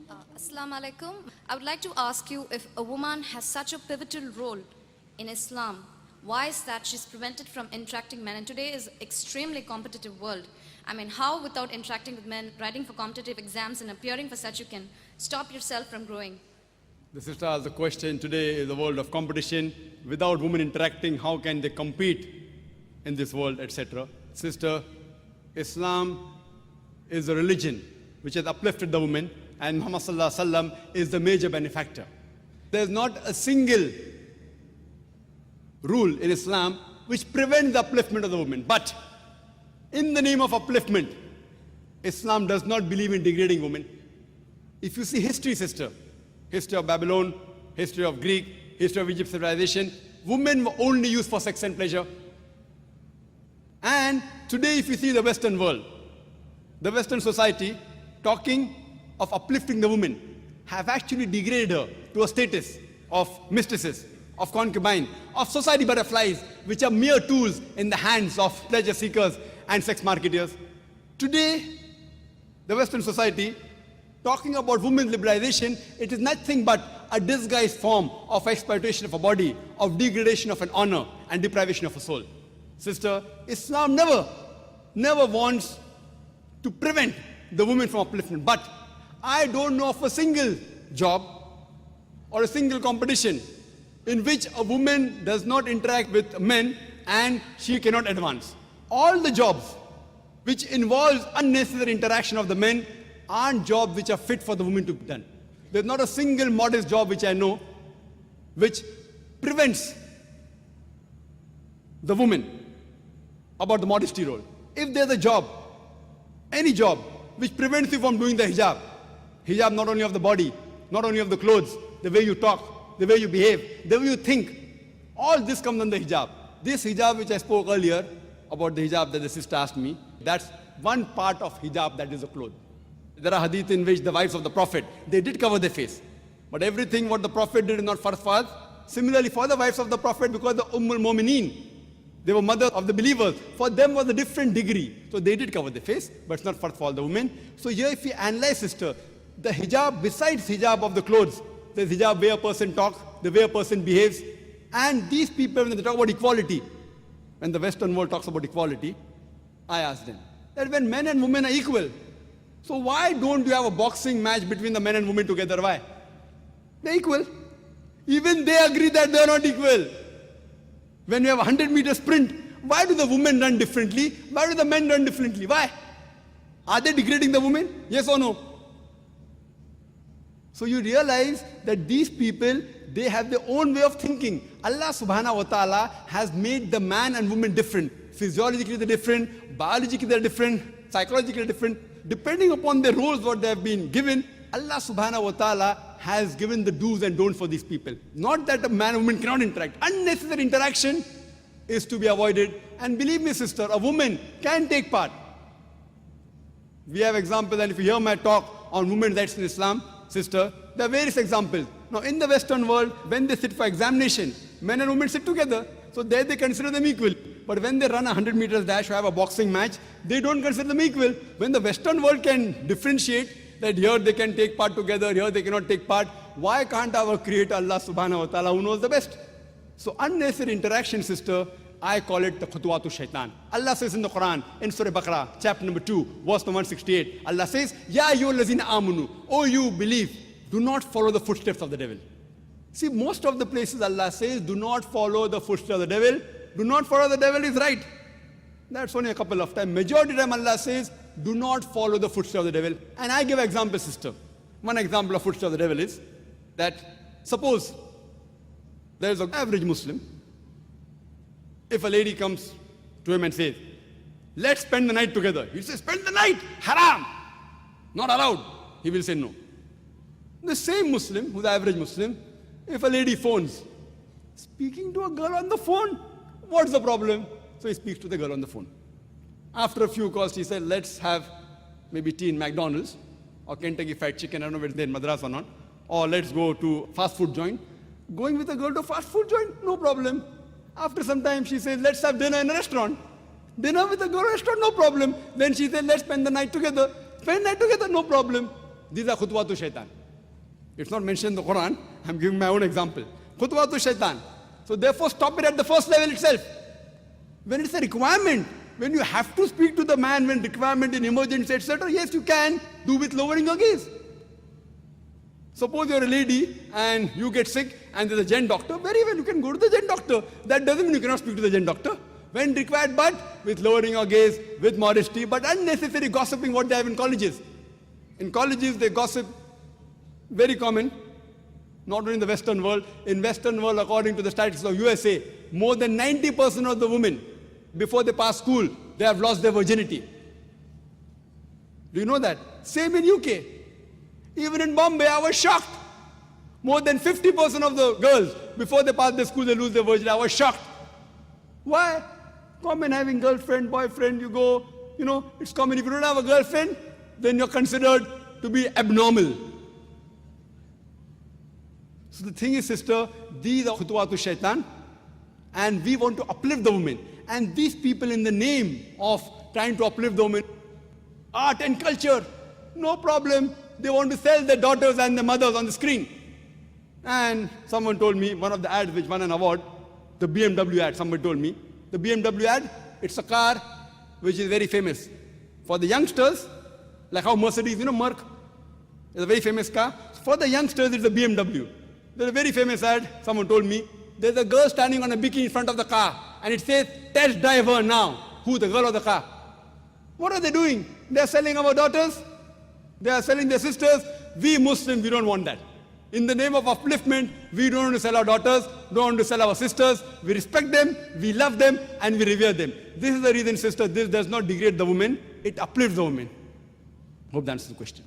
Assalamu alaikum. I would like to ask you, if a woman has such a pivotal role in Islam, why is that she's prevented from interacting men? And today is extremely competitive world. I mean, how without interacting with men, writing for competitive exams and appearing for such, you can stop yourself from growing? The sister asked the question, today is the world of competition. Without women interacting, how can they compete in this world, etc. Sister, Islam is a religion which has uplifted the woman, and Muhammad sallallahu alaihi wasallam is the major benefactor. There's not a single rule in Islam which prevents the upliftment of the woman. But in the name of upliftment, Islam does not believe in degrading women. If you see history, sister, history of Babylon, history of Greek, history of Egypt civilization, women were only used for sex and pleasure. And today, if you see the Western world, the Western society, talking of uplifting the woman, have actually degraded her to a status of mistresses, of concubine, of society butterflies, which are mere tools in the hands of pleasure seekers and sex marketers. Today, the Western society, talking about women's liberalization, it is nothing but a disguised form of exploitation of a body, of degradation of an honor, and deprivation of a soul. Sister, Islam never wants to prevent the woman from upliftment. But I don't know of a single job or a single competition in which a woman does not interact with men and she cannot advance. All the jobs which involves unnecessary interaction of the men aren't jobs which are fit for the woman to be done. There's not a single modest job which I know which prevents the woman about the modesty role. If there's a job, any job, which prevents you from doing the hijab, hijab not only of the body, not only of the clothes, the way you talk, the way you behave, the way you think, all this comes under hijab. This hijab which I spoke earlier about, the hijab that the sister asked me, that's one part of hijab, that is the clothes. There are hadith in which the wives of the Prophet, they did cover their face. But everything what the Prophet did is not farz for us. Similarly for the wives of the Prophet, because the Ummul Mu'mineen, they were mothers of the believers, for them was a different degree. So they did cover their face, but it's not farz for all the women. So here if we analyze, sister, the hijab, besides hijab of the clothes, there's hijab where a person talks, the way a person behaves. And these people, when they talk about equality, when the Western world talks about equality, I ask them, that when men and women are equal, so why don't you have a boxing match between the men and women together? Why? They're equal. Even they agree that they're not equal. When you have a 100-meter sprint, why do the women run differently? Why do the men run differently? Why? Are they degrading the women? Yes or no? So you realize that these people, they have their own way of thinking. Allah subhanahu wa ta'ala has made the man and woman different. Physiologically they're different, biologically they're different, psychologically they're different. Depending upon their roles, what they have been given, Allah subhanahu wa ta'ala has given the do's and don'ts for these people. Not that a man and woman cannot interact. Unnecessary interaction is to be avoided. And believe me, sister, a woman can take part. We have examples, and if you hear my talk on women's rights in Islam, sister, there are various examples. Now in the Western world, when they sit for examination, men and women sit together. So there they consider them equal. But when they run a 100 meters dash or have a boxing match, they don't consider them equal. When the Western world can differentiate that here they can take part together, here they cannot take part, why can't our Creator Allah subhanahu wa ta'ala, who knows the best? So unnecessary interaction, sister, I call it the khutuwatu shaitan. Allah says in the Quran, in Surah Baqarah, chapter number 2, verse number 168, Allah says, Ya ayyuhallazina amanu, O you believe, do not follow the footsteps of the devil. See, most of the places Allah says, do not follow the footsteps of the devil. Do not follow the devil is right. That's only a couple of times. Majority of time Allah says, do not follow the footsteps of the devil. And I give an example, sister. One example of footsteps of the devil is that suppose there is an average Muslim. If a lady comes to him and says, let's spend the night together. He says, spend the night, haram, not allowed. He will say no. The same Muslim, who's the average Muslim, if a lady phones, speaking to a girl on the phone, what's the problem? So he speaks to the girl on the phone. After a few calls, he said, let's have maybe tea in McDonald's or Kentucky Fried Chicken, I don't know whether they're in Madras or not, or let's go to fast food joint. Going with a girl to fast food joint, no problem. After some time, she says, let's have dinner in a restaurant. Dinner with a girl in a restaurant, no problem. Then she said, let's spend the night together. Spend the night together, no problem. These are khutwatu shaitan. It's not mentioned in the Quran. I'm giving my own example. Khutwatu shaitan. So therefore stop it at the first level itself. When it's a requirement, when you have to speak to the man, when requirement in emergency, etc., yes, you can do with lowering your gaze. Suppose you're a lady and you get sick and there's a gen doctor, very well, you can go to the gen doctor. That doesn't mean you cannot speak to the gen doctor. When required, but with lowering your gaze, with modesty, but unnecessary gossiping, what they have in colleges. In colleges, they gossip, very common, not only in the Western world. In Western world, according to the statistics of USA, more than 90% of the women, before they pass school, they have lost their virginity. Do you know that? Same in UK. Even in Bombay, I was shocked. More than 50% of the girls, before they pass the school, they lose their virginity. I was shocked. Why? Common having girlfriend, boyfriend, you go, it's common. If you don't have a girlfriend, then you're considered to be abnormal. So the thing is, sister, these are khutwatu shaitan, and we want to uplift the women. And these people, in the name of trying to uplift the women, art and culture, no problem. They want to sell their daughters and their mothers on the screen. And someone told me, one of the ads which won an award, the BMW ad, somebody told me, the BMW ad, it's a car which is very famous. For the youngsters, like how Mercedes, Merc, is a very famous car. For the youngsters, it's a BMW. There's a very famous ad, someone told me, there's a girl standing on a bikini in front of the car, and it says, test drive her now. Who, the girl or the car? What are they doing? They're selling our daughters. They are selling their sisters. We Muslims, we don't want that. In the name of upliftment, we don't want to sell our daughters, don't want to sell our sisters. We respect them, we love them, and we revere them. This is the reason, sister, this does not degrade the woman, it uplifts the woman. Hope that answers the question.